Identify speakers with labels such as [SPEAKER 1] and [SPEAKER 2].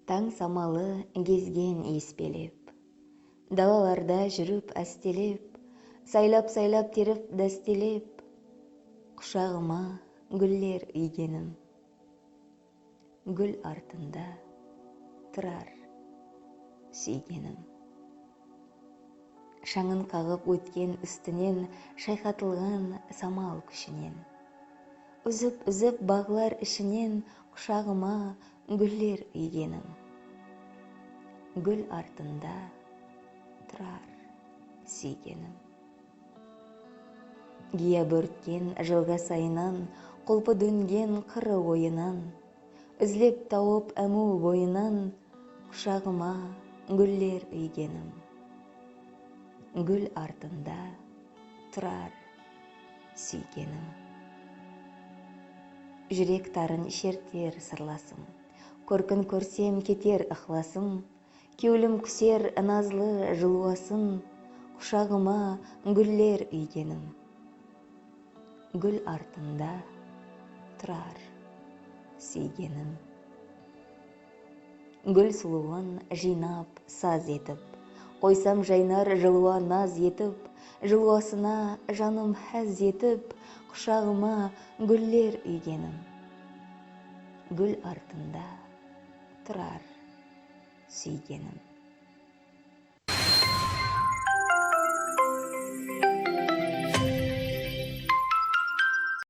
[SPEAKER 1] Таң самалы кезген еспелеп, далаларда жүріп әстелеп, сайлап теріп дәстелеп, құшағыма гүллер үйгенім, гүл артында тұрар сүйгенім. Шаңын қағып өткен үстінен шайқатылған самал күшінен, үзіп бағлар ішінен құшағыма гүллер үйгенім, гүл артында тұрар сүйгенім. Гия бөрткен жылға сайынан, құлпы дөнген қыры ойынан, үзлеп тауып әму бойынан, құшағыма гүллер үйгенім, гүл артында тұрар сүйгенім. Жүрек тарын шертер сырласым, көркін көрсем кетер ықласым, кеулім күсер назлы жылуасын, құшағыма гүллер үйгенім, гүл артында тұрар сүйгенім. Гүл сұлуын жинап саз етіп, қойсам жайнар жылуа наз етіп, жылуасына жаным әз етіп, құшағыма гүллер үйгенім, гүл артында тұрар сүйгенім.